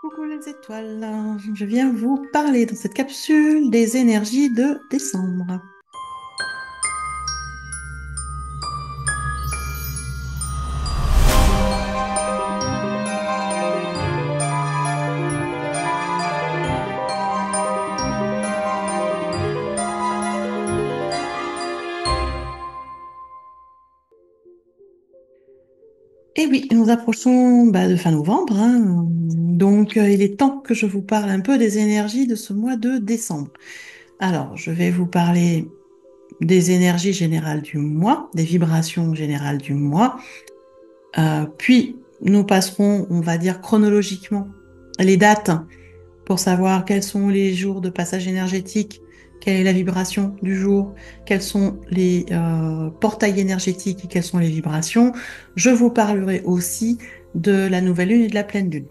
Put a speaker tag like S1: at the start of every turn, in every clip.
S1: Coucou les étoiles, je viens vous parler dans cette capsule des énergies de décembre. Et oui, nous approchons de fin novembre, hein. Donc il est temps que je vous parle un peu des énergies de ce mois de décembre. Alors, je vais vous parler des énergies générales du mois, des vibrations générales du mois. Puis, nous passerons, on va dire chronologiquement, les dates pour savoir quels sont les jours de passage énergétique, quelle est la vibration du jour, quels sont les portails énergétiques et quelles sont les vibrations. Je vous parlerai aussi de la nouvelle lune et de la pleine lune.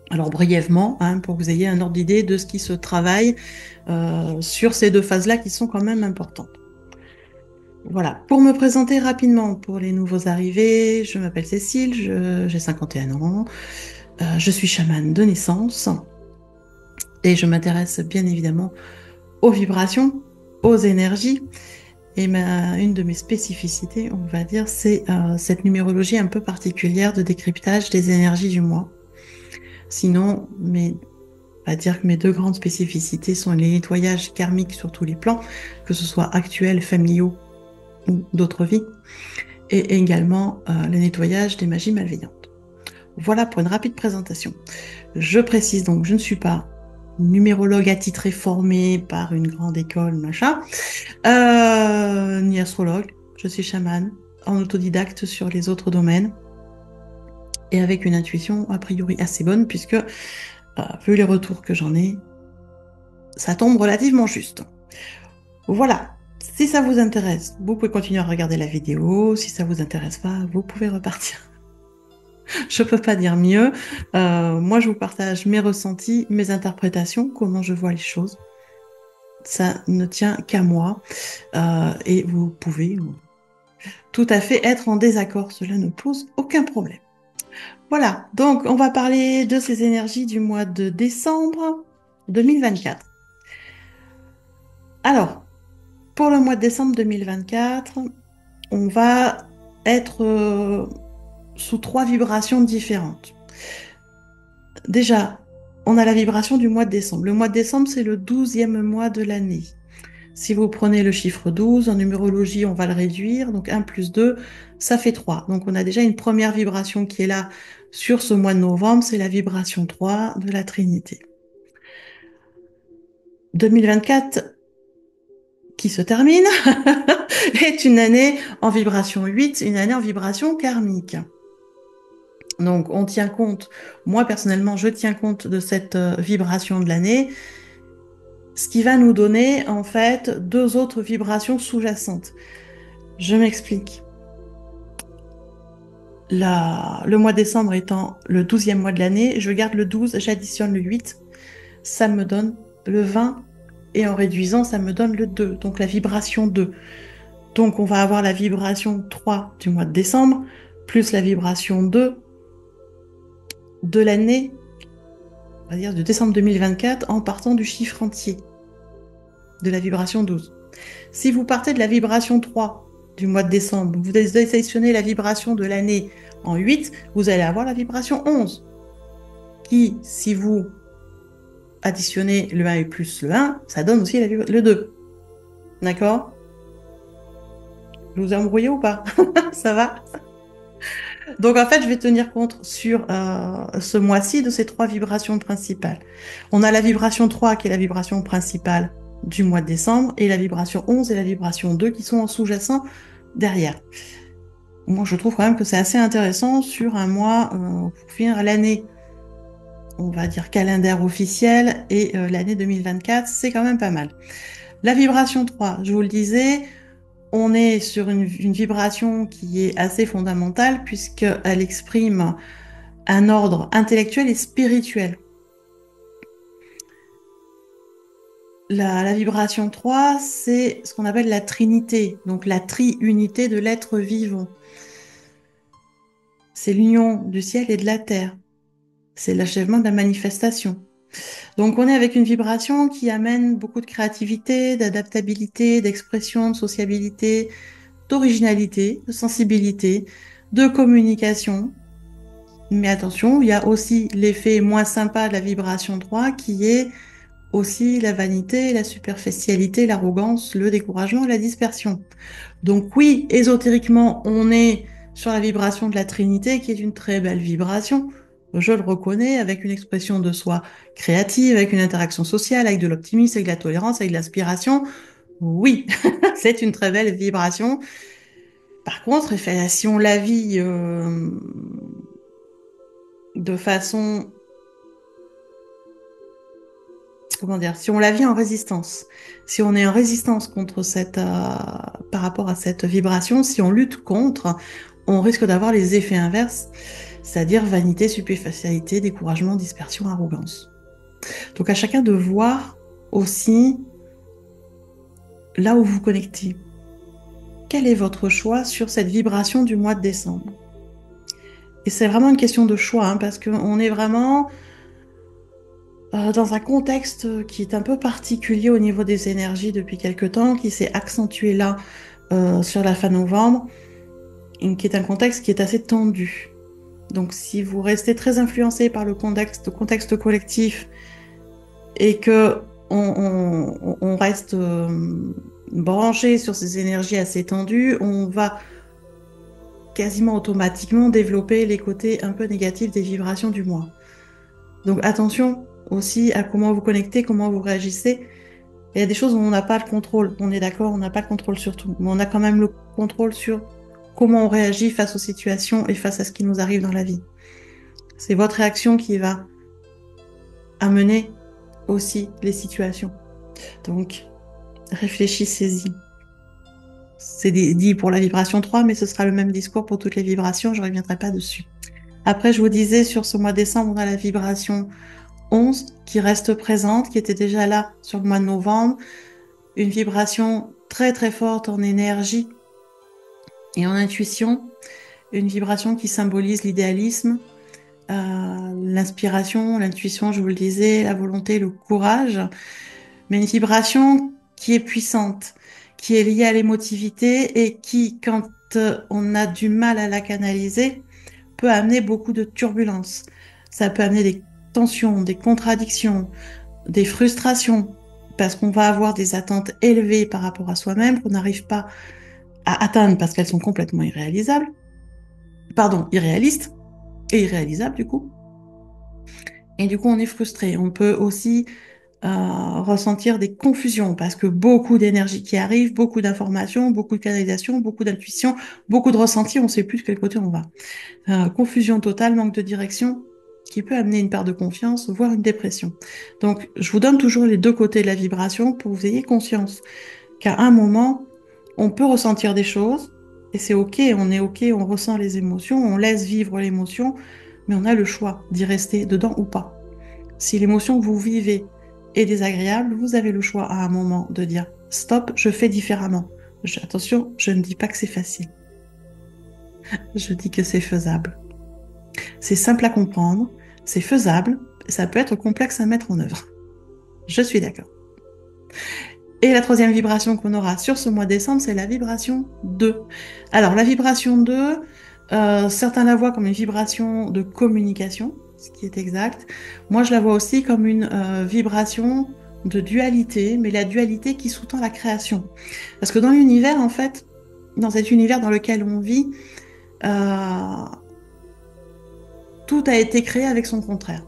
S1: Alors brièvement, hein, pour que vous ayez un ordre d'idée de ce qui se travaille sur ces deux phases-là qui sont quand même importantes. Voilà, pour me présenter rapidement pour les nouveaux arrivés, je m'appelle Cécile, j'ai 51 ans, je suis chamane de naissance et je m'intéresse bien évidemment aux vibrations, aux énergies. Et une de mes spécificités, on va dire, c'est cette numérologie un peu particulière de décryptage des énergies du mois. Sinon, on va dire que mes deux grandes spécificités sont les nettoyages karmiques sur tous les plans, que ce soit actuels, familiaux ou d'autres vies, et également le nettoyage des magies malveillantes. Voilà pour une rapide présentation. Je précise donc, je ne suis pas numérologue attitré formé par une grande école, machin, ni astrologue. Je suis chamane, en autodidacte sur les autres domaines et avec une intuition a priori assez bonne puisque, vu les retours que j'en ai, ça tombe relativement juste. Voilà. Si ça vous intéresse, vous pouvez continuer à regarder la vidéo. Si ça vous intéresse pas, vous pouvez repartir. Je peux pas dire mieux. Moi, je vous partage mes ressentis, mes interprétations, comment je vois les choses. Ça ne tient qu'à moi. Et vous pouvez tout à fait être en désaccord. Cela ne pose aucun problème. Voilà, donc on va parler de ces énergies du mois de décembre 2024. Alors, pour le mois de décembre 2024, on va être sous trois vibrations différentes. Déjà, on a la vibration du mois de décembre. Le mois de décembre, c'est le 12e mois de l'année. Si vous prenez le chiffre 12, en numérologie, on va le réduire. Donc 1 plus 2, ça fait 3. Donc on a déjà une première vibration qui est là sur ce mois de novembre, c'est la vibration 3 de la Trinité. 2024, qui se termine, est une année en vibration 8, une année en vibration karmique. Donc on tient compte, moi personnellement, je tiens compte de cette vibration de l'année, ce qui va nous donner en fait deux autres vibrations sous-jacentes. Je m'explique. Le mois de décembre étant le 12e mois de l'année, je garde le 12, j'additionne le 8, ça me donne le 20, et en réduisant, ça me donne le 2, donc la vibration 2. Donc on va avoir la vibration 3 du mois de décembre, plus la vibration 2 de l'année, on va dire de décembre 2024, en partant du chiffre entier de la vibration 12. Si vous partez de la vibration 3 du mois de décembre, vous sélectionnez la vibration de l'année en 8, vous allez avoir la vibration 11, qui, si vous additionnez le 1 et plus le 1, ça donne aussi le 2. D'accord? Je vous ai embrouillé ou pas? Ça va? Donc en fait, je vais tenir compte sur ce mois-ci de ces trois vibrations principales. On a la vibration 3 qui est la vibration principale du mois de décembre et la vibration 11 et la vibration 2 qui sont en sous-jacent derrière. Moi, je trouve quand même que c'est assez intéressant sur un mois pour finir l'année, on va dire calendaire officiel, et l'année 2024, c'est quand même pas mal. La vibration 3, je vous le disais, on est sur une vibration qui est assez fondamentale puisqu'elle exprime un ordre intellectuel et spirituel. La vibration 3, c'est ce qu'on appelle la trinité, donc la triunité de l'être vivant. C'est l'union du ciel et de la terre. c'est l'achèvement de la manifestation. Donc on est avec une vibration qui amène beaucoup de créativité, d'adaptabilité, d'expression, de sociabilité, d'originalité, de sensibilité, de communication. Mais attention, il y a aussi l'effet moins sympa de la vibration 3 qui est aussi la vanité, la superficialité, l'arrogance, le découragement, la dispersion. Donc oui, ésotériquement, on est sur la vibration de la Trinité, qui est une très belle vibration. Je le reconnais, avec une expression de soi créative, avec une interaction sociale, avec de l'optimisme, avec de la tolérance, avec de l'aspiration. Oui, c'est une très belle vibration. Par contre, si on la vit de façon, comment dire, si on la vit en résistance, si on est en résistance contre par rapport à cette vibration, si on lutte contre, on risque d'avoir les effets inverses, c'est-à-dire vanité, superficialité, découragement, dispersion, arrogance. Donc à chacun de voir aussi là où vous connectez. Quel est votre choix sur cette vibration du mois de décembre? Et c'est vraiment une question de choix, hein, parce qu'on est vraiment dans un contexte qui est un peu particulier au niveau des énergies depuis quelque temps, qui s'est accentué là sur la fin novembre, et qui est un contexte qui est assez tendu. Donc si vous restez très influencé par le contexte collectif et que on reste branché sur ces énergies assez tendues, on va quasiment automatiquement développer les côtés un peu négatifs des vibrations du moi. Donc attention aussi à comment vous connectez, comment vous réagissez. Il y a des choses où on n'a pas le contrôle. On est d'accord, on n'a pas le contrôle sur tout. Mais on a quand même le contrôle sur comment on réagit face aux situations et face à ce qui nous arrive dans la vie. C'est votre réaction qui va amener aussi les situations. Donc, réfléchissez-y. C'est dit pour la vibration 3, mais ce sera le même discours pour toutes les vibrations. Je ne reviendrai pas dessus. Après, je vous disais, sur ce mois de décembre, on a la vibration 11 qui reste présente, qui était déjà là sur le mois de novembre. Une vibration très très forte en énergie et en intuition. Une vibration qui symbolise l'idéalisme, l'inspiration, l'intuition, je vous le disais, la volonté, le courage. Mais une vibration qui est puissante, qui est liée à l'émotivité et qui, quand on a du mal à la canaliser, peut amener beaucoup de turbulences. Ça peut amener des tensions, des contradictions, des frustrations, parce qu'on va avoir des attentes élevées par rapport à soi-même qu'on n'arrive pas à atteindre parce qu'elles sont complètement irréalisables. Pardon, irréalistes et irréalisables du coup. Et du coup, on est frustré. On peut aussi ressentir des confusions parce que beaucoup d'énergie qui arrive, beaucoup d'informations, beaucoup de canalisation, beaucoup d'intuition, beaucoup de ressenti, on ne sait plus de quel côté on va. Confusion totale, manque de direction, qui peut amener une perte de confiance, voire une dépression. Donc, je vous donne toujours les deux côtés de la vibration pour que vous ayez conscience qu'à un moment, on peut ressentir des choses, et c'est OK, on ressent les émotions, on laisse vivre l'émotion, mais on a le choix d'y rester dedans ou pas. Si l'émotion que vous vivez est désagréable, vous avez le choix à un moment de dire stop, je fais différemment. Attention, je ne dis pas que c'est facile. Je dis que c'est faisable. C'est simple à comprendre, c'est faisable, ça peut être complexe à mettre en œuvre. Je suis d'accord. Et la troisième vibration qu'on aura sur ce mois de décembre, c'est la vibration 2. Alors, la vibration 2, certains la voient comme une vibration de communication, ce qui est exact. Moi, je la vois aussi comme une vibration de dualité, mais la dualité qui sous-tend la création. Parce que dans l'univers, en fait, dans cet univers dans lequel on vit, tout a été créé avec son contraire.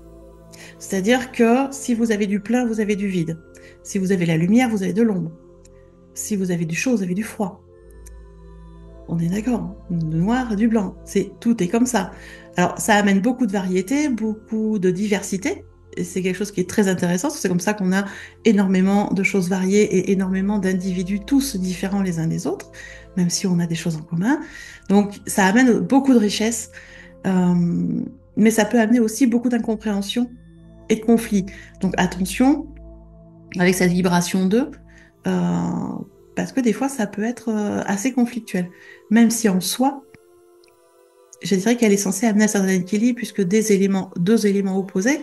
S1: C'est-à-dire que si vous avez du plein, vous avez du vide. Si vous avez la lumière, vous avez de l'ombre. Si vous avez du chaud, vous avez du froid. On est d'accord, hein, du noir, du blanc. Tout est comme ça. Alors, ça amène beaucoup de variété, beaucoup de diversité. Et c'est quelque chose qui est très intéressant. C'est comme ça qu'on a énormément de choses variées et énormément d'individus, tous différents les uns des autres, même si on a des choses en commun. Donc, ça amène beaucoup de richesse. Mais ça peut amener aussi beaucoup d'incompréhension et de conflits. Donc, attention avec cette vibration 2, parce que des fois, ça peut être assez conflictuel. Même si en soi, je dirais qu'elle est censée amener un certain équilibre puisque deux éléments opposés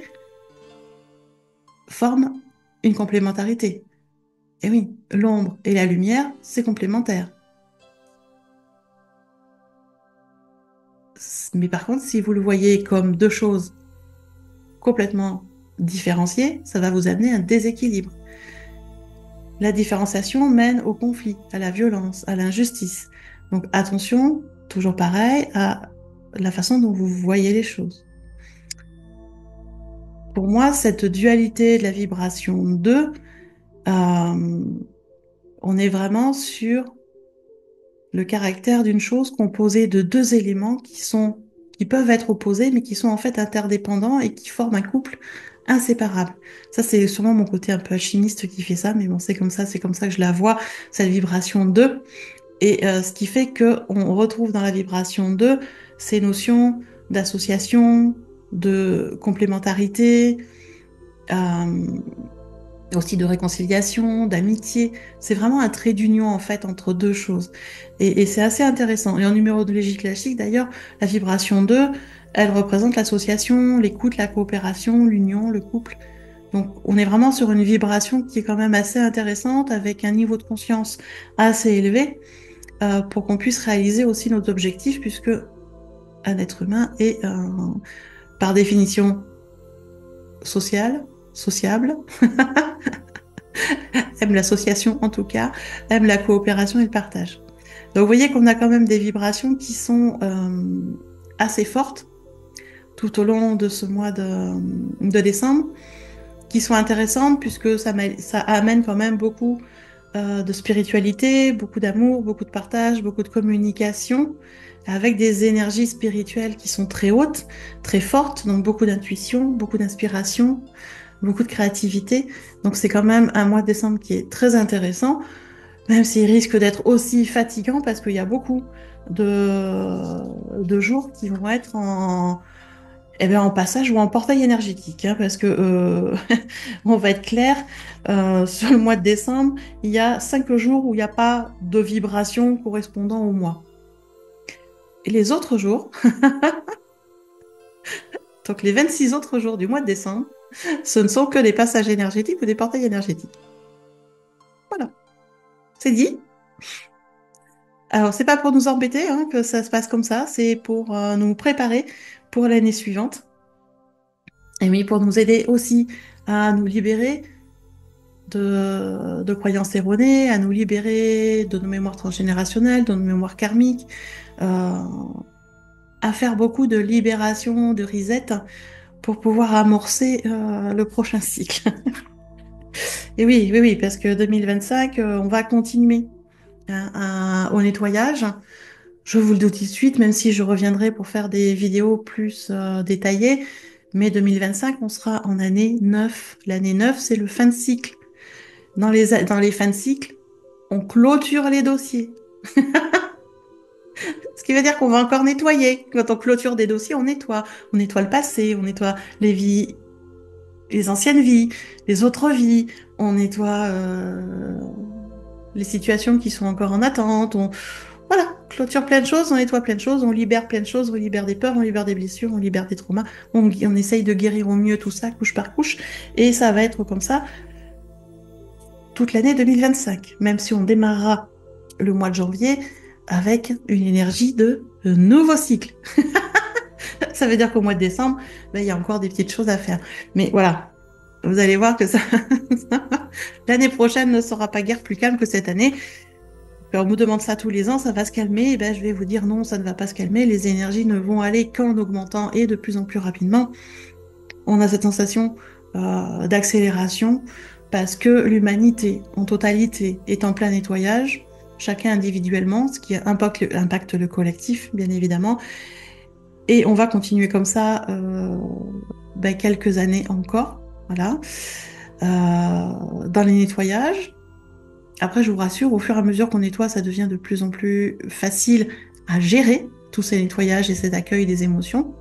S1: forment une complémentarité. Et oui, l'ombre et la lumière, c'est complémentaire. Mais par contre, si vous le voyez comme deux choses complètement différenciées, ça va vous amener un déséquilibre. La différenciation mène au conflit, à la violence, à l'injustice. Donc attention, toujours pareil, à la façon dont vous voyez les choses. Pour moi, cette dualité de la vibration 2, euh, on est vraiment sur le caractère d'une chose composée de deux éléments qui peuvent être opposés, mais qui sont en fait interdépendants et qui forment un couple inséparable. Ça, c'est sûrement mon côté un peu alchimiste qui fait ça, mais bon, c'est comme ça que je la vois, cette vibration 2. Et ce qui fait que on retrouve dans la vibration 2 ces notions d'association, de complémentarité, euh, aussi de réconciliation, d'amitié. C'est vraiment un trait d'union en fait entre deux choses. Et c'est assez intéressant. Et en numérologie classique d'ailleurs, la vibration 2, elle représente l'association, l'écoute, la coopération, l'union, le couple. Donc on est vraiment sur une vibration qui est quand même assez intéressante avec un niveau de conscience assez élevé pour qu'on puisse réaliser aussi nos objectifs puisque un être humain est par définition social, sociable, aime l'association en tout cas, aime la coopération et le partage. Donc vous voyez qu'on a quand même des vibrations qui sont assez fortes tout au long de ce mois de décembre, qui sont intéressantes puisque ça amène quand même beaucoup de spiritualité, beaucoup d'amour, beaucoup de partage, beaucoup de communication, avec des énergies spirituelles qui sont très hautes, très fortes, donc beaucoup d'intuition, beaucoup d'inspiration, beaucoup de créativité. Donc c'est quand même un mois de décembre qui est très intéressant. Même s'il risque d'être aussi fatigant parce qu'il y a beaucoup de jours qui vont être en passage ou en portail énergétique, hein, parce que on va être clair, sur le mois de décembre, il y a 5 jours où il n'y a pas de vibration correspondant au mois. Et les autres jours, donc les 26 autres jours du mois de décembre, ce ne sont que des passages énergétiques ou des portails énergétiques. Voilà, c'est dit. Alors, c'est pas pour nous embêter hein, que ça se passe comme ça, c'est pour nous préparer pour l'année suivante. Et oui, pour nous aider aussi à nous libérer de croyances erronées, à nous libérer de nos mémoires transgénérationnelles, de nos mémoires karmiques, euh, à faire beaucoup de libération, de reset pour pouvoir amorcer le prochain cycle. Et oui, oui, oui, parce que 2025, on va continuer au nettoyage. Je vous le dis tout de suite, même si je reviendrai pour faire des vidéos plus détaillées, mais 2025, on sera en année 9. L'année 9, c'est le fin de cycle. Dans les fins de cycle, on clôture les dossiers. Ce qui veut dire qu'on va encore nettoyer. Quand on clôture des dossiers, on nettoie. On nettoie le passé, on nettoie les vies, les anciennes vies, les autres vies. On nettoie les situations qui sont encore en attente. Voilà, clôture plein de choses, on nettoie plein de choses, on libère plein de choses, on libère des peurs, on libère des blessures, on libère des traumas. On essaye de guérir au mieux tout ça, couche par couche. Et ça va être comme ça toute l'année 2025, même si on démarrera le mois de janvier avec une énergie de nouveau cycle. Ça veut dire qu'au mois de décembre, ben, il y a encore des petites choses à faire. Mais voilà, vous allez voir que ça, l'année prochaine ne sera pas guère plus calme que cette année. On me demande ça tous les ans, ça va se calmer. Eh ben, je vais vous dire non, ça ne va pas se calmer. Les énergies ne vont aller qu'en augmentant et de plus en plus rapidement. On a cette sensation d'accélération parce que l'humanité en totalité est en plein nettoyage, chacun individuellement, ce qui impacte le collectif, bien évidemment. Et on va continuer comme ça quelques années encore, voilà, dans les nettoyages. Après, je vous rassure, au fur et à mesure qu'on nettoie, ça devient de plus en plus facile à gérer tous ces nettoyages et cet accueil des émotions.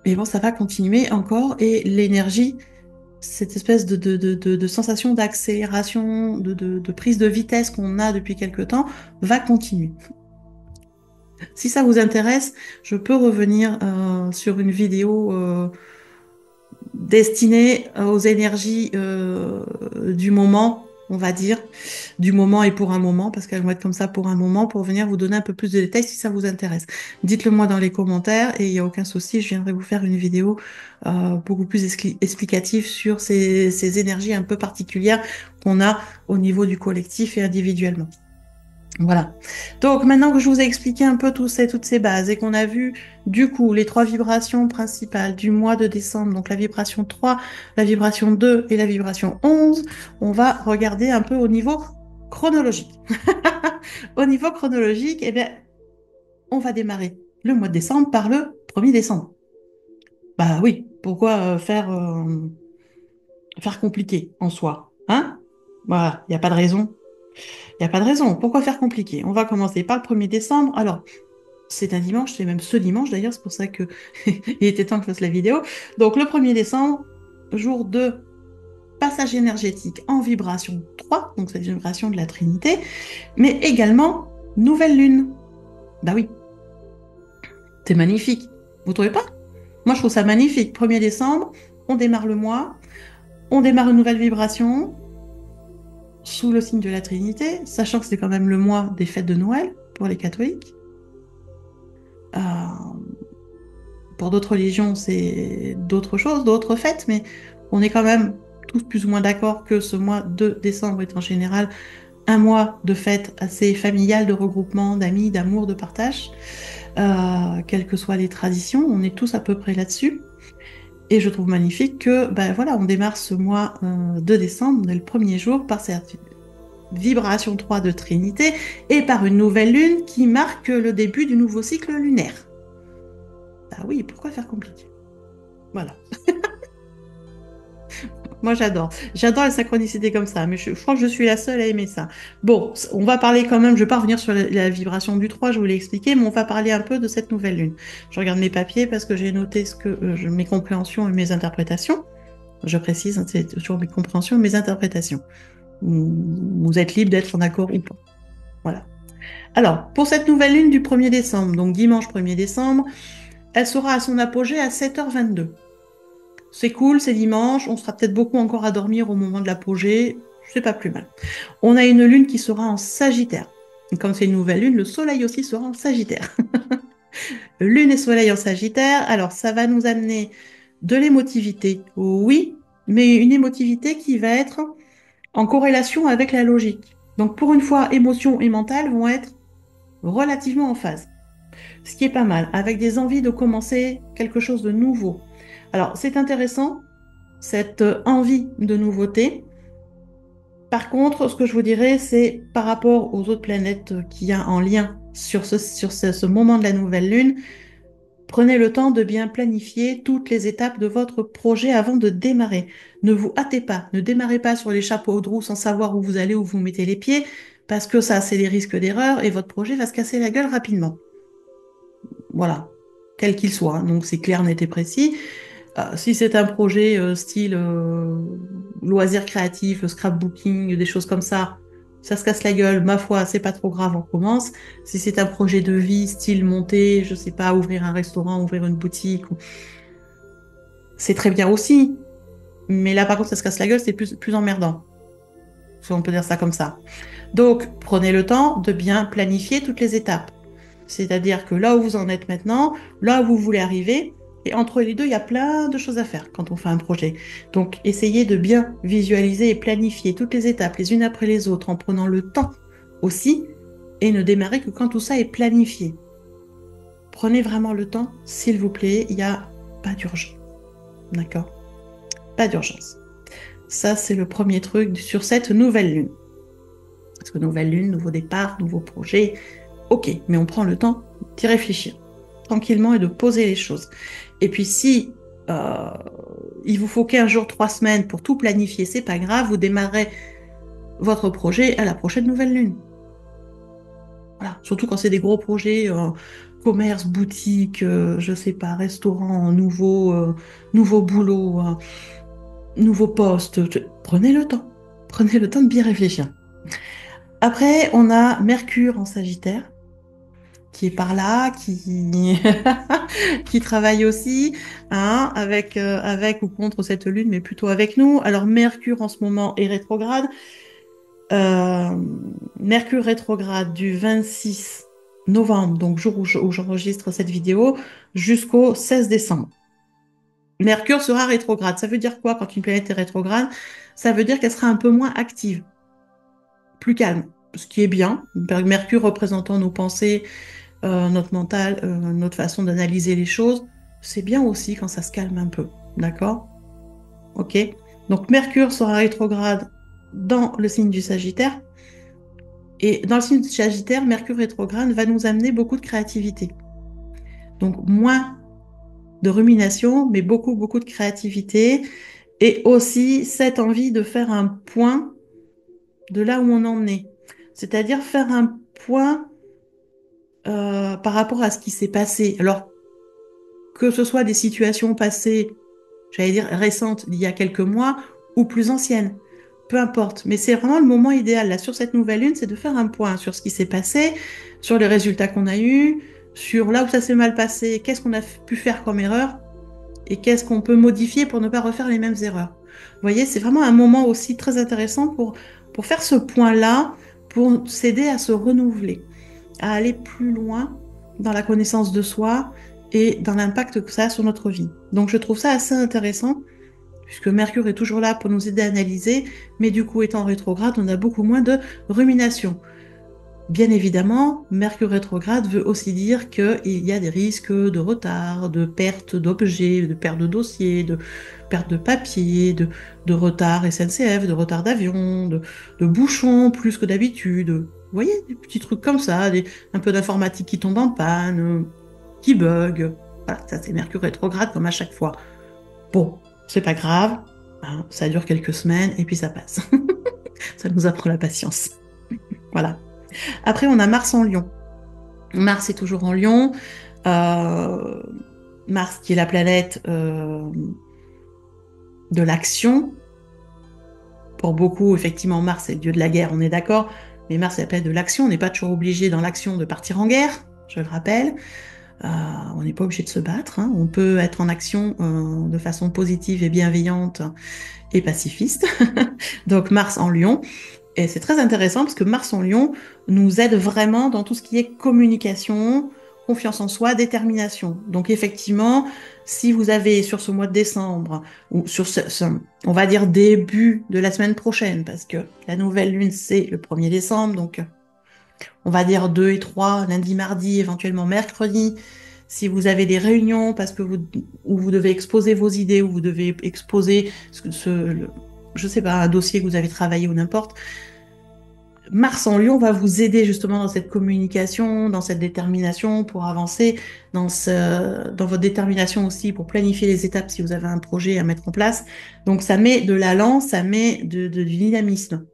S1: Mais bon, ça va continuer encore et l'énergie, cette espèce de sensation d'accélération, de prise de vitesse qu'on a depuis quelque temps, va continuer. Si ça vous intéresse, je peux revenir sur une vidéo destinée aux énergies du moment, on va dire, du moment et pour un moment, parce qu'elles vont être comme ça pour un moment, pour venir vous donner un peu plus de détails si ça vous intéresse. Dites-le moi dans les commentaires et il n'y a aucun souci, je viendrai vous faire une vidéo beaucoup plus explicative sur ces énergies un peu particulières qu'on a au niveau du collectif et individuellement. Voilà. Donc maintenant que je vous ai expliqué un peu toutes ces bases et qu'on a vu du coup les trois vibrations principales du mois de décembre, donc la vibration 3, la vibration 2 et la vibration 11, on va regarder un peu au niveau chronologique. Au niveau chronologique, eh bien, on va démarrer le mois de décembre par le 1er décembre. Bah oui, pourquoi faire compliqué en soi, hein? Voilà, il n'y a pas de raison. Il n'y a pas de raison. Pourquoi faire compliqué? On va commencer par le 1er décembre. Alors, c'est un dimanche, c'est même ce dimanche d'ailleurs, c'est pour ça que il était temps que je fasse la vidéo. Donc le 1er décembre, jour de passage énergétique en vibration 3, donc c'est la vibration de la Trinité, mais également nouvelle lune. Bah oui, c'est magnifique. Vous trouvez pas? Moi je trouve ça magnifique. 1er décembre, on démarre le mois, on démarre une nouvelle vibration sous le signe de la Trinité, sachant que c'est quand même le mois des fêtes de Noël pour les catholiques. Euh, Pour d'autres religions, c'est d'autres choses, d'autres fêtes, mais on est quand même tous plus ou moins d'accord que ce mois de décembre est en général un mois de fête assez familial, de regroupement, d'amis, d'amour, de partage, quelles que soient les traditions, on est tous à peu près là-dessus. Et je trouve magnifique que, ben voilà, on démarre ce mois de décembre, on est le premier jour, par cette vibration 3 de Trinité et par une nouvelle lune qui marque le début du nouveau cycle lunaire. Ah oui, pourquoi faire compliqué? Voilà. Moi, j'adore. J'adore les synchronicités comme ça, mais je crois que je suis la seule à aimer ça. Bon, on va parler quand même, je vais pas revenir sur la vibration du 3, je vous l'ai expliqué, mais on va parler un peu de cette nouvelle lune. Je regarde mes papiers parce que j'ai noté mes compréhensions et mes interprétations. Je précise, hein, c'est toujours mes compréhensions et mes interprétations. Vous êtes libre d'être en accord ou pas. Voilà. Alors, pour cette nouvelle lune du 1er décembre, donc dimanche 1er décembre, elle sera à son apogée à 7h22. C'est cool, c'est dimanche, on sera peut-être beaucoup encore à dormir au moment de l'apogée, c'est pas plus mal. On a une lune qui sera en Sagittaire. Et comme c'est une nouvelle lune, le soleil aussi sera en Sagittaire. Lune et soleil en Sagittaire, alors ça va nous amener de l'émotivité, oui, mais une émotivité qui va être en corrélation avec la logique. Donc pour une fois, émotion et mental vont être relativement en phase, ce qui est pas mal, avec des envies de commencer quelque chose de nouveau. Alors c'est intéressant, cette envie de nouveauté. Par contre, ce que je vous dirais, c'est par rapport aux autres planètes qu'il y a en lien sur ce moment de la nouvelle lune, prenez le temps de bien planifier toutes les étapes de votre projet avant de démarrer. Ne vous hâtez pas, ne démarrez pas sur les chapeaux de roue sans savoir où vous allez, où vous mettez les pieds, parce que ça, c'est des risques d'erreur et votre projet va se casser la gueule rapidement. Voilà, quel qu'il soit, hein. Donc c'est clair, net et précis. Si c'est un projet style loisir créatif, scrapbooking, des choses comme ça se casse la gueule, ma foi, c'est pas trop grave, on commence. Si c'est un projet de vie, style monter, je sais pas, ouvrir un restaurant, ouvrir une boutique, c'est très bien aussi. Mais là, par contre, ça se casse la gueule, c'est plus emmerdant. Si on peut dire ça comme ça. Donc, prenez le temps de bien planifier toutes les étapes. C'est-à-dire que là où vous en êtes maintenant, là où vous voulez arriver, et entre les deux, il y a plein de choses à faire quand on fait un projet. Donc, essayez de bien visualiser et planifier toutes les étapes les unes après les autres en prenant le temps aussi, et ne démarrez que quand tout ça est planifié. Prenez vraiment le temps, s'il vous plaît, il n'y a pas d'urgence. D'accord? Pas d'urgence. Ça, c'est le premier truc sur cette nouvelle lune. Parce que nouvelle lune, nouveau départ, nouveau projet, ok, mais on prend le temps d'y réfléchir tranquillement et de poser les choses. Et puis si euh, il vous faut 15 jours, 3 semaines pour tout planifier, c'est pas grave, vous démarrez votre projet à la prochaine nouvelle lune. Voilà. Surtout quand c'est des gros projets, commerce, boutique, je sais pas, restaurant, nouveau boulot, nouveau poste. Prenez le temps. Prenez le temps de bien réfléchir. Après, on a Mercure en Sagittaire, qui est par là, qui, qui travaille aussi, hein, avec ou contre cette lune, mais plutôt avec nous. Alors Mercure en ce moment est rétrograde. Euh, Mercure rétrograde du 26 novembre, donc jour où j'enregistre cette vidéo, jusqu'au 16 décembre. Mercure sera rétrograde. Ça veut dire quoi quand une planète est rétrograde? Ça veut dire qu'elle sera un peu moins active, plus calme, ce qui est bien. Mercure représentant nos pensées, notre mental, notre façon d'analyser les choses, c'est bien aussi quand ça se calme un peu. D'accord? Ok? Donc Mercure sera rétrograde dans le signe du Sagittaire. Et dans le signe du Sagittaire, Mercure rétrograde va nous amener beaucoup de créativité. Donc moins de rumination, mais beaucoup, beaucoup de créativité. Et aussi cette envie de faire un point de là où on en est. C'est-à-dire faire un point par rapport à ce qui s'est passé. Alors, que ce soit des situations passées, j'allais dire récentes, d'il y a quelques mois, ou plus anciennes. Peu importe. Mais c'est vraiment le moment idéal, là, sur cette nouvelle lune, c'est de faire un point sur ce qui s'est passé, sur les résultats qu'on a eus, sur là où ça s'est mal passé, qu'est-ce qu'on a pu faire comme erreur, et qu'est-ce qu'on peut modifier pour ne pas refaire les mêmes erreurs. Vous voyez, c'est vraiment un moment aussi très intéressant pour faire ce point-là, pour s'aider à se renouveler, à aller plus loin dans la connaissance de soi et dans l'impact que ça a sur notre vie. Donc je trouve ça assez intéressant, puisque Mercure est toujours là pour nous aider à analyser, mais du coup, étant rétrograde, on a beaucoup moins de rumination. Bien évidemment, Mercure rétrograde veut aussi dire qu'il y a des risques de retard, de perte d'objets, de perte de dossiers, de perte de papier, de retard SNCF, de retard d'avion, de bouchons plus que d'habitude. Vous voyez, des petits trucs comme ça, un peu d'informatique qui tombe en panne, qui bug. Voilà, ça c'est Mercure rétrograde comme à chaque fois. Bon, c'est pas grave, hein, ça dure quelques semaines et puis ça passe. Ça nous apprend la patience. Voilà. Après, on a Mars en Lion. Mars est toujours en Lion. Euh, Mars qui est la planète de l'action. Pour beaucoup, effectivement, Mars est le dieu de la guerre, on est d'accord. Mais Mars est la planète de l'action. On n'est pas toujours obligé dans l'action de partir en guerre, je le rappelle. On n'est pas obligé de se battre, hein. On peut être en action de façon positive et bienveillante et pacifiste. Donc Mars en Lion. Et c'est très intéressant parce que Mars en Lion nous aide vraiment dans tout ce qui est communication, confiance en soi, détermination. Donc effectivement, si vous avez sur ce mois de décembre, ou sur on va dire début de la semaine prochaine, parce que la nouvelle lune c'est le 1er décembre, donc on va dire 2 et 3, lundi, mardi, éventuellement mercredi, si vous avez des réunions parce que où vous devez exposer vos idées, où vous devez exposer je sais pas, un dossier que vous avez travaillé ou n'importe, Mars en Lion va vous aider justement dans cette communication, dans cette détermination pour avancer, dans votre détermination aussi pour planifier les étapes si vous avez un projet à mettre en place. Donc ça met de l'allant, ça met du dynamisme.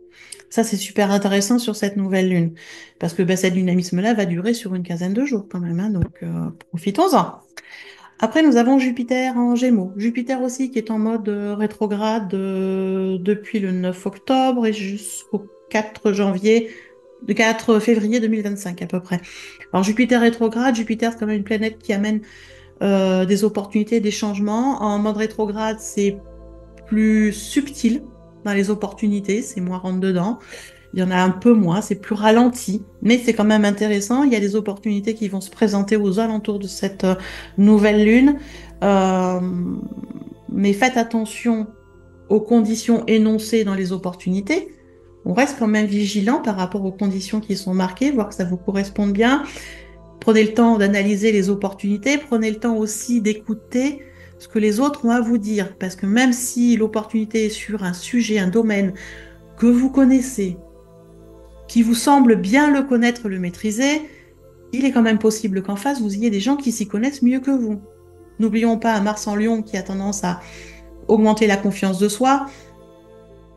S1: Ça, c'est super intéressant sur cette nouvelle lune. Parce que ce dynamisme-là va durer sur une quinzaine de jours quand même, hein, donc profitons-en. Après, nous avons Jupiter en Gémeaux. Jupiter aussi qui est en mode rétrograde depuis le 9 octobre et jusqu'au 4 janvier, le 4 février 2025 à peu près. Alors Jupiter rétrograde, Jupiter c'est quand même une planète qui amène des opportunités, des changements. En mode rétrograde, c'est plus subtil dans les opportunités, c'est moins rentre dedans. Il y en a un peu moins, c'est plus ralenti, mais c'est quand même intéressant. Il y a des opportunités qui vont se présenter aux alentours de cette nouvelle lune. Euh, mais faites attention aux conditions énoncées dans les opportunités. On reste quand même vigilant par rapport aux conditions qui sont marquées, voir que ça vous corresponde bien. Prenez le temps d'analyser les opportunités, prenez le temps aussi d'écouter ce que les autres ont à vous dire, parce que même si l'opportunité est sur un sujet, un domaine que vous connaissez, qui vous semble bien le connaître, le maîtriser, il est quand même possible qu'en face, vous ayez des gens qui s'y connaissent mieux que vous. N'oublions pas un Mars en Lion qui a tendance à augmenter la confiance de soi.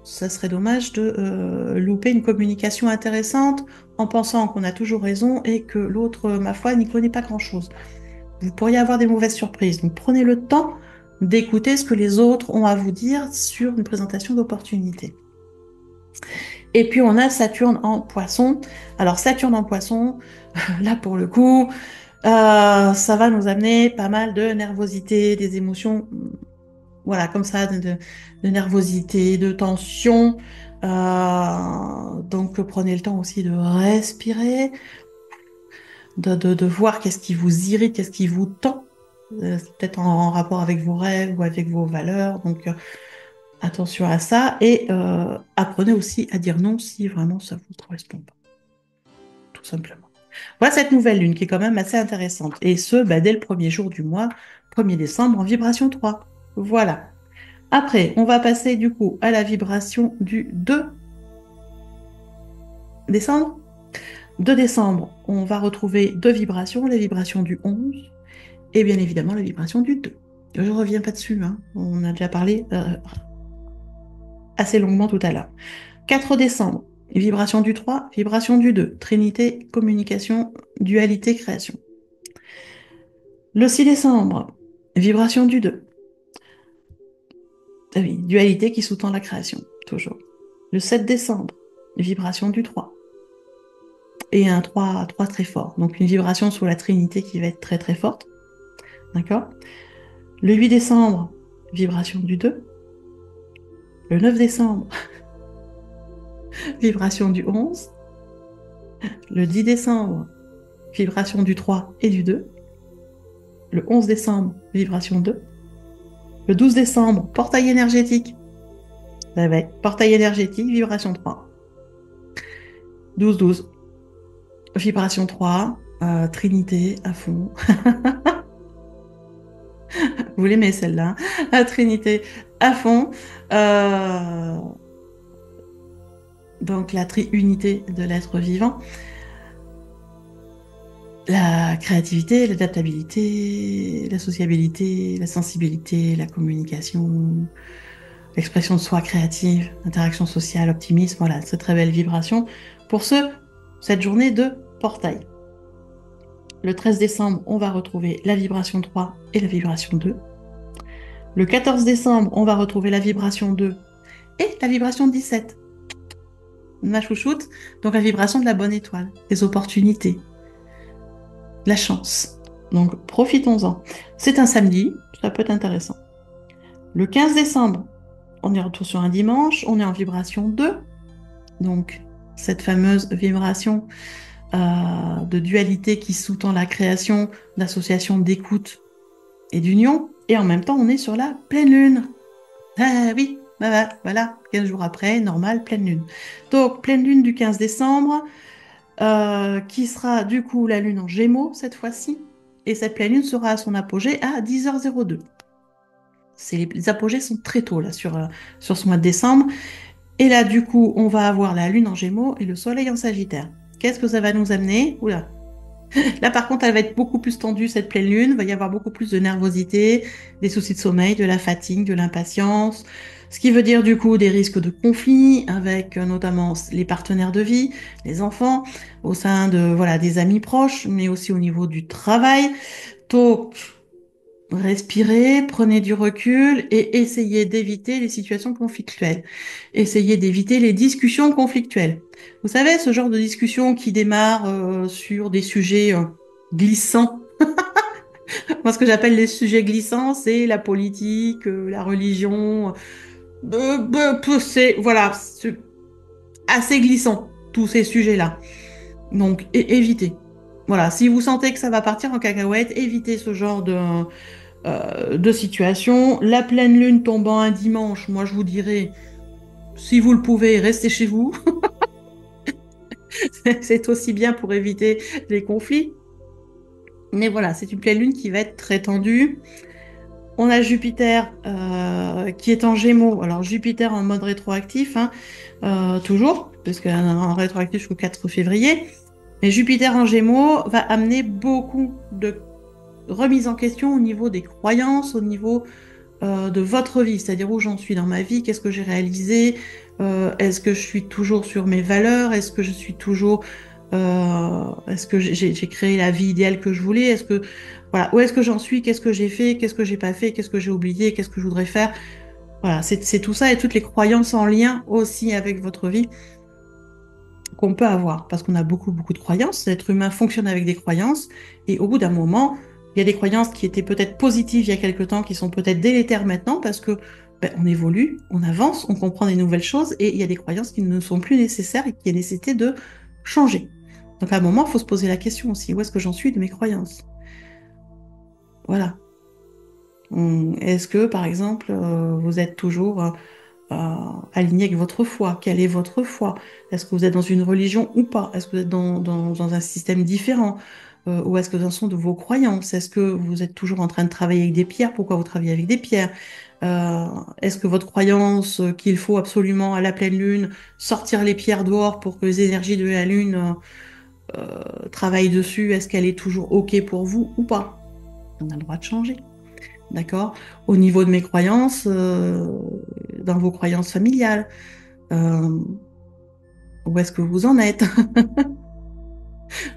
S1: Ça serait dommage de louper une communication intéressante en pensant qu'on a toujours raison et que l'autre, ma foi, n'y connaît pas grand-chose. Vous pourriez avoir des mauvaises surprises. Donc prenez le temps d'écouter ce que les autres ont à vous dire sur une présentation d'opportunité. Et puis on a Saturne en Poisson. Alors Saturne en Poisson, Là, pour le coup, ça va nous amener pas mal de nervosité, des émotions, voilà, comme ça, de nervosité, de tension. Donc, prenez le temps aussi de respirer, de voir qu'est-ce qui vous irrite, qu'est-ce qui vous tend. C'est peut-être en rapport avec vos rêves ou avec vos valeurs. Donc, attention à ça. Et apprenez aussi à dire non si vraiment ça vous correspond pas, tout simplement. Voilà cette nouvelle lune qui est quand même assez intéressante. Et ce, bah, dès le premier jour du mois, 1er décembre, en vibration 3. Voilà. Après, on va passer du coup à la vibration du 2 décembre. 2 décembre, on va retrouver deux vibrations, la vibration du 11 et bien évidemment la vibration du 2. Je ne reviens pas dessus, hein. On a déjà parlé assez longuement tout à l'heure. 4 décembre, vibration du 3, vibration du 2, Trinité, communication, dualité, création. Le 6 décembre, vibration du 2. Ah oui, dualité qui sous-tend la création, toujours. Le 7 décembre, vibration du 3. Et un 3 très fort. Donc une vibration sur la Trinité qui va être très très forte. D'accord? Le 8 décembre, vibration du 2. Le 9 décembre, vibration du 11. Le 10 décembre, vibration du 3 et du 2. Le 11 décembre, vibration 2. Le 12 décembre, portail énergétique. Ouais, portail énergétique, vibration 3. 12-12. Vibration 3, Trinité à fond. Vous l'aimez celle-là, Trinité à fond. Donc la triunité de l'être vivant. La créativité, l'adaptabilité, la sociabilité, la sensibilité, la communication, l'expression de soi créative, l'interaction sociale, optimisme, voilà, cette très belle vibration pour cette journée de portail. Le 13 décembre, on va retrouver la vibration 3 et la vibration 2. Le 14 décembre, on va retrouver la vibration 2 et la vibration 17. Ma chouchoute, donc la vibration de la bonne étoile, des opportunités, de la chance. Donc profitons-en. C'est un samedi, ça peut être intéressant. Le 15 décembre, on est retour sur un dimanche, on est en vibration 2. Donc cette fameuse vibration de dualité qui sous-tend la création d'associations d'écoute et d'union. Et en même temps, on est sur la pleine lune. Ah oui, voilà, 15 jours après, normal, pleine lune. Donc, pleine lune du 15 décembre, qui sera du coup la lune en Gémeaux cette fois-ci. Et cette pleine lune sera à son apogée à 10h02. Les apogées sont très tôt là sur ce mois de décembre. Et là, du coup, on va avoir la lune en Gémeaux et le soleil en Sagittaire. Qu'est-ce que ça va nous amener? Oula. Là, par contre, elle va être beaucoup plus tendue, cette pleine lune. Il va y avoir beaucoup plus de nervosité, des soucis de sommeil, de la fatigue, de l'impatience. Ce qui veut dire, du coup, des risques de conflits avec notamment les partenaires de vie, les enfants, au sein de, voilà, des amis proches, mais aussi au niveau du travail. Donc, respirez, prenez du recul et essayez d'éviter les situations conflictuelles. Essayez d'éviter les discussions conflictuelles. Vous savez, ce genre de discussion qui démarre sur des sujets glissants. Moi, ce que j'appelle les sujets glissants, c'est la politique, la religion. C'est voilà, c'est assez glissant tous ces sujets-là. Donc, évitez. Voilà, si vous sentez que ça va partir en cacahuète, évitez ce genre de situation. La pleine lune tombant un dimanche, moi je vous dirais, si vous le pouvez, restez chez vous. C'est aussi bien pour éviter les conflits. Mais voilà, c'est une pleine lune qui va être très tendue. On a Jupiter qui est en Gémeaux. Alors Jupiter en mode rétroactif, hein, toujours, parce qu'en rétroactif jusqu'au 4 février. Mais Jupiter en Gémeaux va amener beaucoup de remise en question au niveau des croyances, au niveau de votre vie, c'est-à-dire où j'en suis dans ma vie, qu'est-ce que j'ai réalisé, est-ce que je suis toujours sur mes valeurs, est-ce que je suis toujours, est-ce que j'ai créé la vie idéale que je voulais, est-ce que, voilà, où est-ce que j'en suis, qu'est-ce que j'ai fait, qu'est-ce que j'ai pas fait, qu'est-ce que j'ai oublié, qu'est-ce que je voudrais faire, voilà, c'est tout ça et toutes les croyances en lien aussi avec votre vie qu'on peut avoir, parce qu'on a beaucoup, beaucoup de croyances. L'être humain fonctionne avec des croyances, et au bout d'un moment, il y a des croyances qui étaient peut-être positives il y a quelque temps, qui sont peut-être délétères maintenant, parce que on évolue, on avance, on comprend des nouvelles choses, et il y a des croyances qui ne sont plus nécessaires et qui est nécessité de changer. Donc à un moment, il faut se poser la question aussi, où est-ce que j'en suis de mes croyances? Voilà. Est-ce que, par exemple, vous êtes toujours aligné avec votre foi? Quelle est votre foi? Est-ce que vous êtes dans une religion ou pas? Est-ce que vous êtes dans un système différent? Ou est-ce que ce sont de vos croyances? Est-ce que vous êtes toujours en train de travailler avec des pierres? Pourquoi vous travaillez avec des pierres? Est-ce que votre croyance qu'il faut absolument à la pleine lune sortir les pierres dehors pour que les énergies de la lune travaillent dessus, est-ce qu'elle est toujours OK pour vous ou pas? On a le droit de changer. D'accord? Au niveau de mes croyances, dans vos croyances familiales, euh, où est-ce que vous en êtes?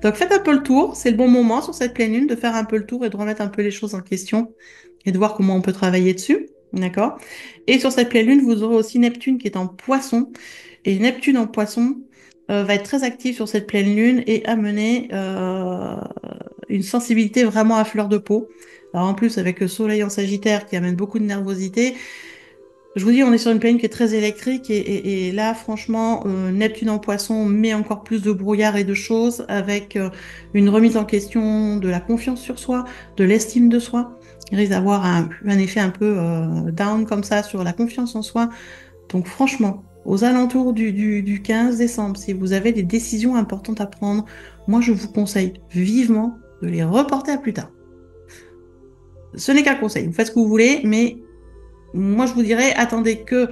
S1: Donc faites un peu le tour, c'est le bon moment sur cette pleine lune de faire un peu le tour et de remettre un peu les choses en question et de voir comment on peut travailler dessus. D'accord? Et sur cette pleine lune, vous aurez aussi Neptune qui est en poisson. Et Neptune en poisson va être très actif sur cette pleine lune et amener une sensibilité vraiment à fleur de peau. Alors en plus, avec le soleil en Sagittaire qui amène beaucoup de nervosité, je vous dis, on est sur une planète qui est très électrique et là, franchement, Neptune en Poisson met encore plus de brouillard et de choses avec une remise en question de la confiance sur soi, de l'estime de soi. Il risque d'avoir un effet un peu down comme ça sur la confiance en soi. Donc franchement, aux alentours du 15 décembre, si vous avez des décisions importantes à prendre, moi je vous conseille vivement de les reporter à plus tard. Ce n'est qu'un conseil, vous faites ce que vous voulez, mais moi je vous dirais, attendez que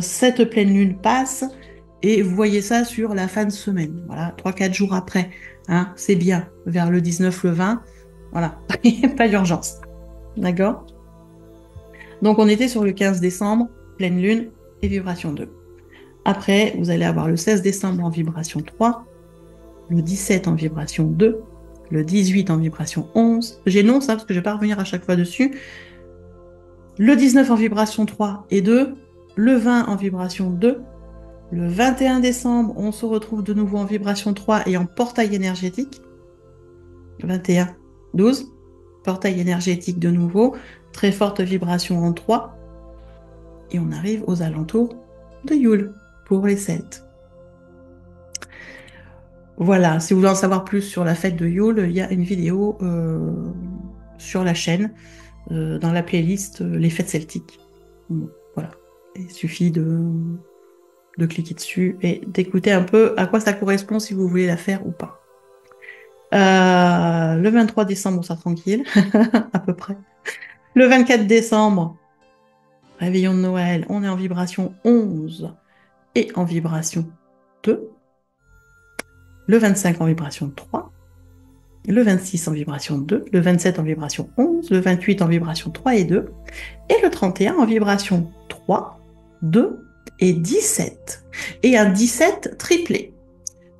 S1: cette pleine lune passe et vous voyez ça sur la fin de semaine. Voilà, 3-4 jours après. Hein, c'est bien, vers le 19, le 20. Voilà, pas d'urgence. D'accord? Donc on était sur le 15 décembre, pleine lune et vibration 2. Après, vous allez avoir le 16 décembre en vibration 3, le 17 en vibration 2, le 18 en vibration 11. J'énonce ça parce que je ne vais pas revenir à chaque fois dessus. Le 19 en vibration 3 et 2, le 20 en vibration 2, le 21 décembre, on se retrouve de nouveau en vibration 3 et en portail énergétique. 21, 12, portail énergétique de nouveau, très forte vibration en 3. Et on arrive aux alentours de Yule pour les Celtes. Voilà, si vous voulez en savoir plus sur la fête de Yule, il y a une vidéo sur la chaîne, dans la playlist Les fêtes celtiques. Bon, voilà, il suffit de cliquer dessus et d'écouter un peu à quoi ça correspond si vous voulez la faire ou pas. Le 23 décembre, on sera tranquille, à peu près. Le 24 décembre, réveillon de Noël, on est en vibration 11 et en vibration 2. Le 25 en vibration 3. Le 26 en vibration 2. Le 27 en vibration 11. Le 28 en vibration 3 et 2. Et le 31 en vibration 3, 2 et 17. Et un 17 triplé.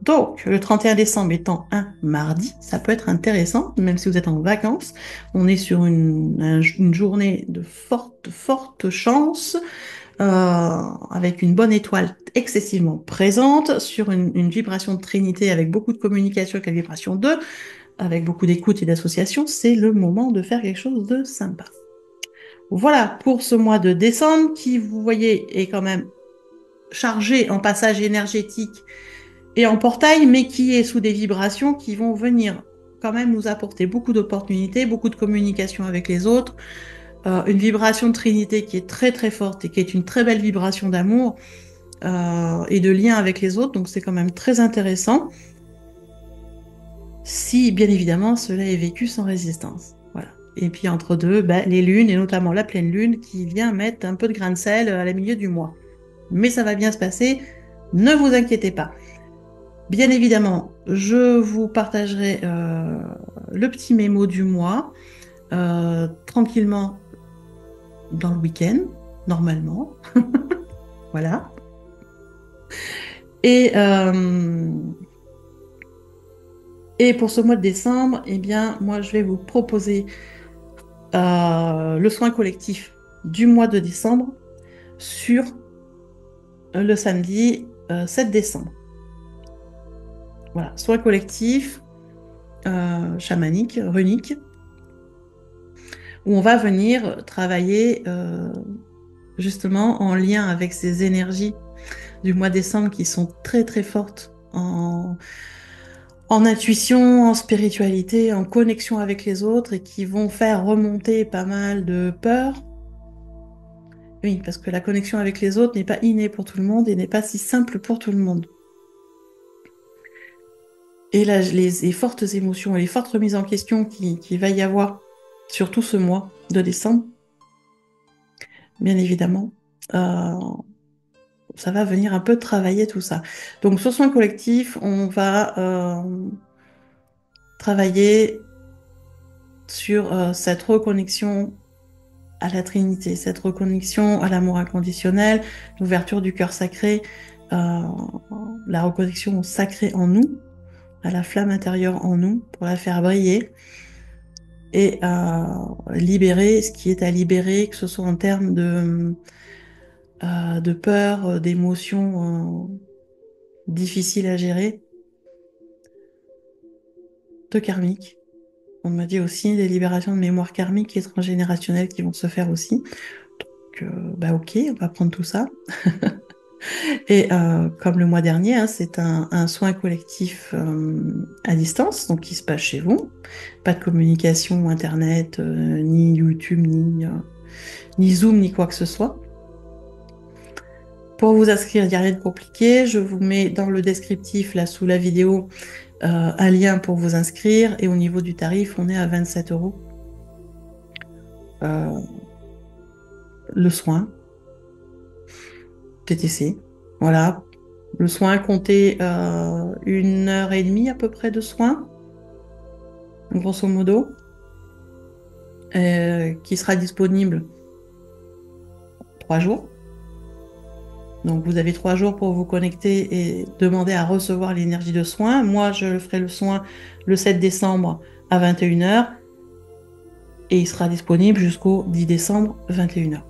S1: Donc, le 31 décembre étant un mardi, ça peut être intéressant, même si vous êtes en vacances. On est sur une journée de forte chance, avec une bonne étoile excessivement présente, sur une vibration de trinité avec beaucoup de communication avec la vibration 2, avec beaucoup d'écoute et d'association. C'est le moment de faire quelque chose de sympa. Voilà pour ce mois de décembre qui, vous voyez, est quand même chargé en passage énergétique et en portail, mais qui est sous des vibrations qui vont venir quand même nous apporter beaucoup d'opportunités, beaucoup de communication avec les autres, une vibration de trinité qui est très très forte et qui est une très belle vibration d'amour et de lien avec les autres, donc c'est quand même très intéressant si bien évidemment cela est vécu sans résistance. Voilà. Et puis entre deux, les lunes et notamment la pleine lune qui vient mettre un peu de grain de sel à la milieu du mois. Mais ça va bien se passer, ne vous inquiétez pas. Bien évidemment, je vous partagerai le petit mémo du mois tranquillement dans le week-end, normalement. Voilà. Et, et pour ce mois de décembre, eh bien, moi, je vais vous proposer le soin collectif du mois de décembre sur le samedi 7 décembre. Voilà, soins collectifs, chamaniques, runiques, où on va venir travailler justement en lien avec ces énergies du mois de décembre qui sont très très fortes en intuition, en spiritualité, en connexion avec les autres et qui vont faire remonter pas mal de peurs. Oui, parce que la connexion avec les autres n'est pas innée pour tout le monde et n'est pas si simple pour tout le monde. Et là, les fortes émotions et les fortes remises en question qui va y avoir, surtout ce mois de décembre, bien évidemment, euh, ça va venir un peu travailler tout ça. Donc, sur soins collectifs, on va travailler sur cette reconnexion à la Trinité, cette reconnexion à l'amour inconditionnel, l'ouverture du cœur sacré, euh, la reconnexion au sacré en nous, à la flamme intérieure en nous, pour la faire briller et libérer ce qui est à libérer, que ce soit en termes de peur, d'émotions difficiles à gérer, de karmique. On m'a dit aussi des libérations de mémoire karmique et transgénérationnelles qui vont se faire aussi. Donc, bah ok, on va prendre tout ça. Et comme le mois dernier, hein, c'est un soin collectif à distance, donc qui se passe chez vous. Pas de communication Internet, ni YouTube, ni Zoom, ni quoi que ce soit. Pour vous inscrire, il n'y a rien de compliqué. Je vous mets dans le descriptif, là, sous la vidéo, un lien pour vous inscrire. Et au niveau du tarif, on est à 27 € le soin, TTC. Voilà. Le soin, comptez 1 h 30 à peu près de soin, grosso modo, qui sera disponible 3 jours. Donc vous avez 3 jours pour vous connecter et demander à recevoir l'énergie de soin. Moi, je ferai le soin le 7 décembre à 21 h et il sera disponible jusqu'au 10 décembre 21 h.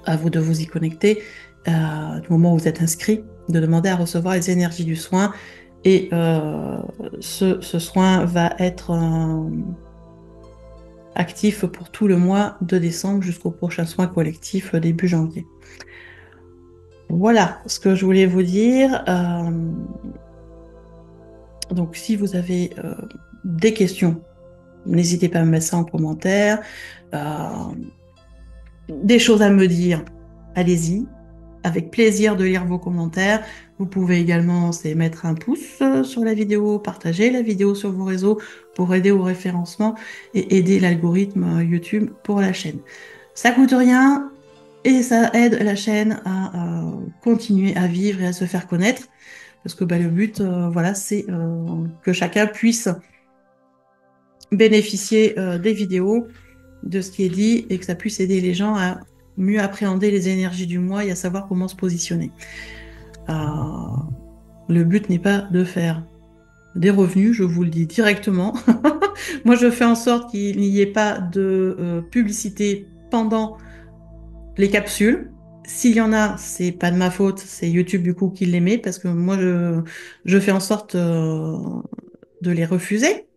S1: À vous de vous y connecter du moment où vous êtes inscrit, de demander à recevoir les énergies du soin. Et ce soin va être actif pour tout le mois de décembre jusqu'au prochain soin collectif début janvier. Voilà ce que je voulais vous dire. Donc si vous avez des questions, n'hésitez pas à me mettre ça en commentaire. Des choses à me dire, allez-y. Avec plaisir de lire vos commentaires. Vous pouvez également mettre un pouce sur la vidéo, partager la vidéo sur vos réseaux pour aider au référencement et aider l'algorithme YouTube pour la chaîne. Ça coûte rien et ça aide la chaîne à continuer à vivre et à se faire connaître. Parce que le but, voilà, c'est que chacun puisse bénéficier des vidéos, de ce qui est dit et que ça puisse aider les gens à mieux appréhender les énergies du mois et à savoir comment se positionner. Le but n'est pas de faire des revenus, je vous le dis directement. Moi, je fais en sorte qu'il n'y ait pas de publicité pendant les capsules. S'il y en a, c'est pas de ma faute, c'est YouTube du coup qui les met parce que moi, je fais en sorte de les refuser.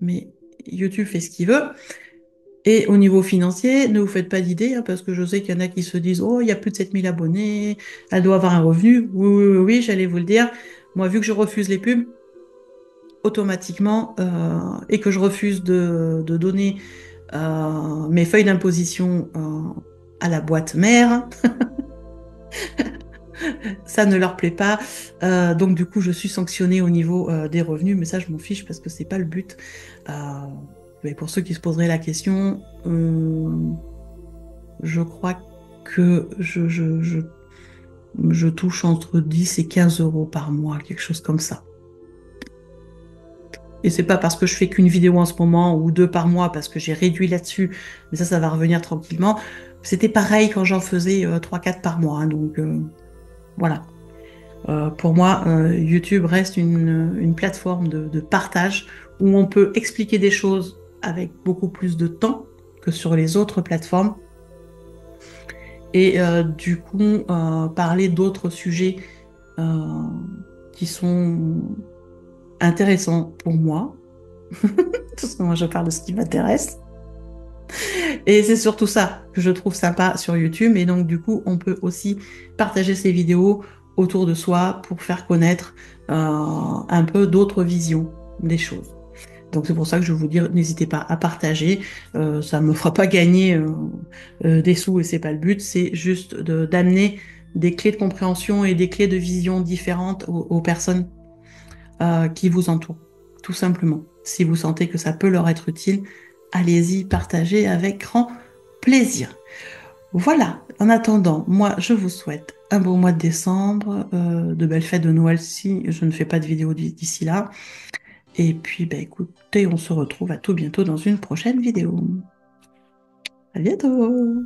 S1: Mais YouTube fait ce qu'il veut. Et au niveau financier, ne vous faites pas d'idée, hein, parce que je sais qu'il y en a qui se disent « Oh, il y a plus de 7000 abonnés, elle doit avoir un revenu. » Oui, oui, oui, oui, j'allais vous le dire. Moi, vu que je refuse les pubs, automatiquement, et que je refuse de donner mes feuilles d'imposition à la boîte mère, ça ne leur plaît pas. Donc, du coup, je suis sanctionnée au niveau des revenus, mais ça, je m'en fiche parce que c'est pas le but. Mais pour ceux qui se poseraient la question, je crois que je touche entre 10 et 15 € par mois, quelque chose comme ça. Et c'est pas parce que je fais qu'une vidéo en ce moment ou 2 par mois parce que j'ai réduit là-dessus, mais ça va revenir tranquillement. C'était pareil quand j'en faisais 3-4 par mois, hein, donc voilà. Pour moi, YouTube reste une plateforme de partage où on peut expliquer des choses avec beaucoup plus de temps que sur les autres plateformes. Et du coup, parler d'autres sujets qui sont intéressants pour moi, parce que moi je parle de ce qui m'intéresse. Et c'est surtout ça que je trouve sympa sur YouTube. Et donc, du coup, on peut aussi partager ces vidéos autour de soi pour faire connaître un peu d'autres visions des choses. Donc, c'est pour ça que je veux vous dire, n'hésitez pas à partager. Ça ne me fera pas gagner des sous et c'est pas le but. C'est juste d'amener des clés de compréhension et des clés de vision différentes aux personnes qui vous entourent, tout simplement. Si vous sentez que ça peut leur être utile, allez-y, partagez avec grand plaisir. Voilà, en attendant, moi je vous souhaite un bon mois de décembre, de belles fêtes de Noël si je ne fais pas de vidéo d'ici là. Et puis, bah, écoutez, on se retrouve à tout bientôt dans une prochaine vidéo. À bientôt!